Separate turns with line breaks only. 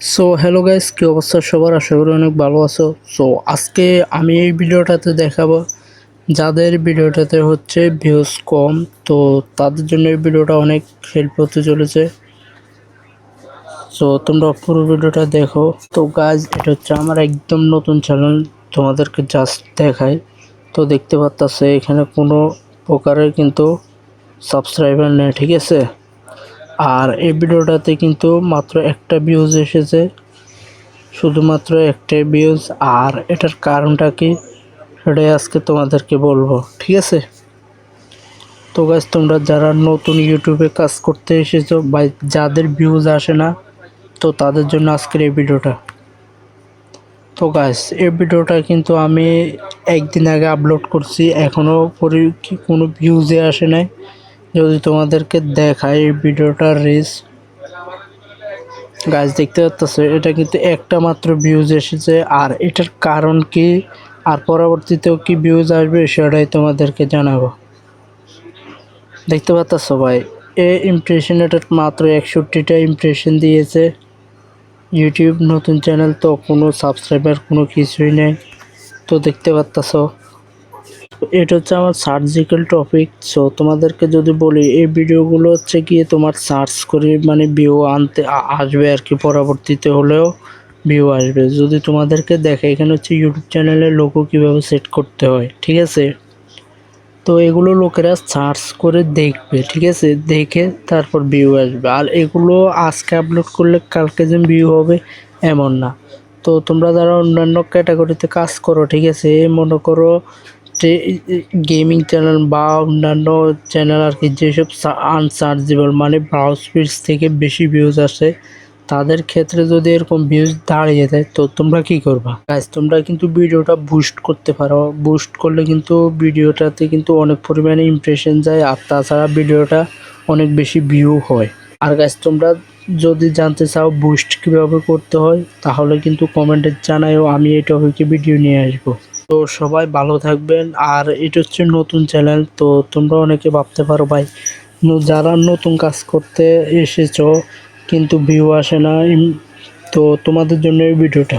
So hello guys, কি অবস্থা সবার? আশা করি অনেক ভালো আছো। সো আজকে আমি এই ভিডিওটাতে দেখাবো যাদের ভিডিওটাতে হচ্ছে ভিউজ কম, তো তাদের জন্য এই ভিডিওটা অনেক হেল্প হতে চলেছে। সো তোমরা পুরো ভিডিওটা দেখো। তো গাইস, এটা হচ্ছে আমার একদম নতুন চ্যানেল, তোমাদেরকে জাস্ট দেখাই। তো দেখতে পাচ্ছ এখানে কোনো প্রকারের কিন্তু সাবস্ক্রাইবার নেই, ঠিক আছে। আর এই ভিডিওটাতে কিন্তু মাত্র একটা ভিউজ এসেছে, শুধুমাত্র একটাই ভিউজ। আর এটার কারণটা কি সেটাই আজকে তোমাদেরকে বলবো, ঠিক আছে। তো গাইস, তোমরা যারা নতুন ইউটিউবে কাজ করতে এসেছো বা যাদের ভিউজ আসে না, তো তাদের জন্য আজকের এই ভিডিওটা। তো গাইস, এই ভিডিওটা কিন্তু আমি একদিন আগে আপলোড করছি, এখনও কোনো ভিউজে আসে নাই। যদি তোমাদেরকে দেখায় এই ভিডিওটার রিচ, গাছ দেখতে পাচ্ছ, এটা কিন্তু একটা মাত্র ভিউজ এসেছে। আর এটার কারণ কি আর পরবর্তীতেও কি ভিউজ আসবে সেটাই তোমাদেরকে জানাবো। দেখতে পাচ্ছ ভাই, ইমপ্রেশন এটা মাত্র 61টা ইমপ্রেশন দিয়েছে। ইউটিউব নতুন চ্যানেল, তো কোনো সাবস্ক্রাইবার কোনো কিছুই নেই। তো দেখতে পাচ্ছ, এটা হচ্ছে আমার সার্জিক্যাল টপিক। সো তোমাদেরকে যদি বলি, এই ভিডিওগুলো হচ্ছে গিয়ে তোমার সার্চ করে মানে ভিউ আনতে আসবে আর কি, পরবর্তীতে হলেও ভিউ আসবে। যদি তোমাদেরকে দেখে, এখানে হচ্ছে ইউটিউব চ্যানেলের লোগো কীভাবে সেট করতে হয়, ঠিক আছে। তো এগুলো লোকেরা সার্চ করে দেখবে, ঠিক আছে, দেখে তারপর ভিউ আসবে। আর এগুলো আজকে আপলোড করলে কালকে যে ভিউ হবে এমন না। তো তোমরা যারা অন্যান্য ক্যাটাগরিতে কাজ করো, ঠিক আছে, মনে করো যে গেমিং চ্যানেল বা অন্যান্য চ্যানেল আর কি, যেসব আনসার্চেবল মানে ব্রাউজ পেজ থেকে বেশি ভিউজ আসে, তাদের ক্ষেত্রে যদি এরকম ভিউজ দাঁড়িয়ে যায়, তো তোমরা কি করবা গাইস? তোমরা কিন্তু ভিডিওটা বুস্ট করতে পারো। বুস্ট করলে কিন্তু ভিডিওটাতে কিন্তু অনেক পরিমাণে ইমপ্রেশন যায়, আর তাছাড়া ভিডিওটা অনেক বেশি ভিউ হয়। আর গাইস, তোমরা যদি জানতে চাও বুস্ট কীভাবে করতে হয়, তাহলে কিন্তু কমেন্টে জানাও, আমি এই টপিকে ভিডিও নিয়ে আসবো। তো সবাই ভালো থাকবেন। আর এটা হচ্ছে নতুন চ্যানেল, তো তোমরা অনেকে ভাবতে পারো ভাই, যারা নতুন কাজ করতে এসেছো কিন্তু ভিউ আসে না, তো তোমাদের জন্য এই ভিডিওটা।